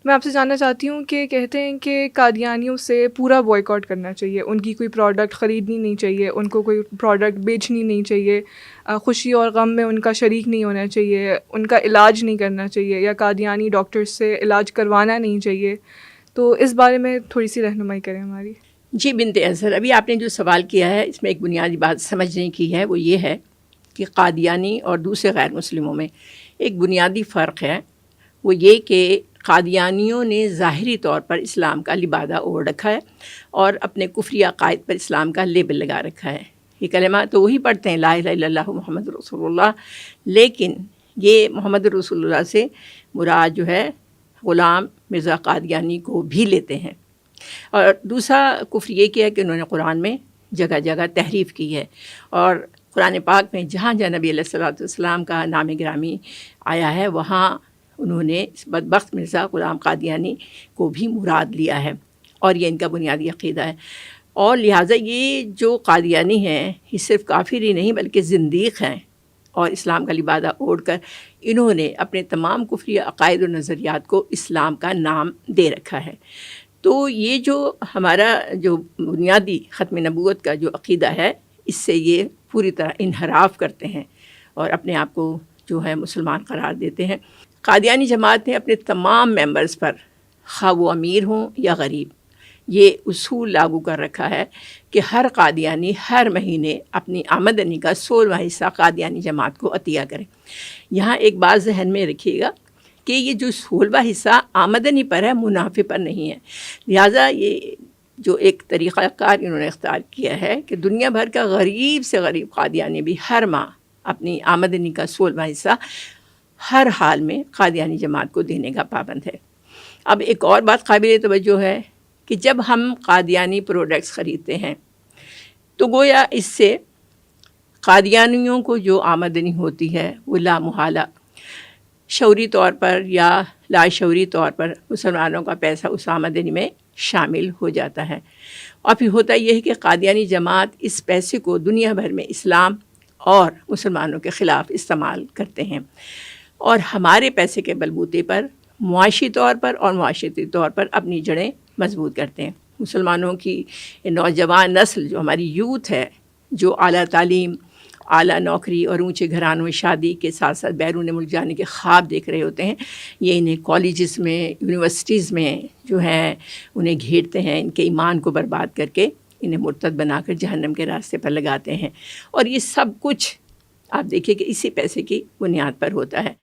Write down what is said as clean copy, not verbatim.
میں آپ سے جاننا چاہتی ہوں کہ کہتے ہیں کہ قادیانیوں سے پورا بوائیکاٹ کرنا چاہیے، ان کی کوئی پروڈکٹ خریدنی نہیں چاہیے، ان کو کوئی پروڈکٹ بیچنی نہیں چاہیے، خوشی اور غم میں ان کا شریک نہیں ہونا چاہیے، ان کا علاج نہیں کرنا چاہیے، یا قادیانی ڈاکٹر سے علاج کروانا نہیں چاہیے. تو اس بارے میں تھوڑی سی رہنمائی کریں ہماری. جی بنت اظہر، ابھی آپ نے جو سوال کیا ہے اس میں ایک بنیادی بات سمجھنے کی ہے، وہ یہ ہے کہ قادیانی اور دوسرے غیر مسلموں میں ایک بنیادی فرق ہے. وہ یہ کہ قادیانیوں نے ظاہری طور پر اسلام کا لبادہ اوڑھ رکھا ہے اور اپنے کفری عقائد پر اسلام کا لیبل لگا رکھا ہے. یہ کلمہ تو وہی پڑھتے ہیں، لا الہ الا اللہ محمد رسول اللہ، لیکن یہ محمد رسول اللہ سے مراد جو ہے غلام مرزا قادیانی کو بھی لیتے ہیں. اور دوسرا کفر یہ کیا کہ انہوں نے قرآن میں جگہ جگہ تحریف کی ہے، اور قرآن پاک میں جہاں جہاں نبی علیہ الصلوۃ والسلام کا نام گرامی آیا ہے وہاں انہوں نے اس بدبخت مرزا غلام قادیانی کو بھی مراد لیا ہے، اور یہ ان کا بنیادی عقیدہ ہے. اور لہٰذا یہ جو قادیانی ہیں یہ صرف کافر ہی نہیں بلکہ زندیق ہیں، اور اسلام کا لبادہ اوڑھ کر انہوں نے اپنے تمام کفری عقائد و نظریات کو اسلام کا نام دے رکھا ہے. تو یہ جو ہمارا جو بنیادی ختم نبوت کا جو عقیدہ ہے، اس سے یہ پوری طرح انحراف کرتے ہیں اور اپنے آپ کو جو ہے مسلمان قرار دیتے ہیں. قادیانی جماعت نے اپنے تمام ممبرز پر، خواہ وہ امیر ہوں یا غریب، یہ اصول لاگو کر رکھا ہے کہ ہر قادیانی ہر مہینے اپنی آمدنی کا 16واں حصہ قادیانی جماعت کو عطیہ کرے. یہاں ایک بات ذہن میں رکھیے گا کہ یہ جو 16واں حصہ آمدنی پر ہے، منافع پر نہیں ہے. لہٰذا یہ جو ایک طریقہ کار انہوں نے اختیار کیا ہے کہ دنیا بھر کا غریب سے غریب قادیانی بھی ہر ماہ اپنی آمدنی کا 16واں حصہ ہر حال میں قادیانی جماعت کو دینے کا پابند ہے. اب ایک اور بات قابل توجہ ہے کہ جب ہم قادیانی پروڈکٹس خریدتے ہیں تو گویا اس سے قادیانیوں کو جو آمدنی ہوتی ہے وہ لامحالہ شعوری طور پر یا لاشعوری طور پر مسلمانوں کا پیسہ اس آمدنی میں شامل ہو جاتا ہے. اور پھر ہوتا یہ ہے کہ قادیانی جماعت اس پیسے کو دنیا بھر میں اسلام اور مسلمانوں کے خلاف استعمال کرتے ہیں، اور ہمارے پیسے کے بلبوتے پر معاشی طور پر اور معاشرتی طور پر اپنی جڑیں مضبوط کرتے ہیں. مسلمانوں کی نوجوان نسل جو ہماری یوتھ ہے، جو اعلیٰ تعلیم، اعلیٰ نوکری اور اونچے گھرانوں میں شادی کے ساتھ ساتھ بیرون ملک جانے کے خواب دیکھ رہے ہوتے ہیں، یہ انہیں کالجز میں، یونیورسٹیز میں جو ہیں انہیں گھیرتے ہیں، ان کے ایمان کو برباد کر کے انہیں مرتد بنا کر جہنم کے راستے پر لگاتے ہیں. اور یہ سب کچھ آپ دیکھیے کہ اسی پیسے کی بنیاد پر ہوتا ہے.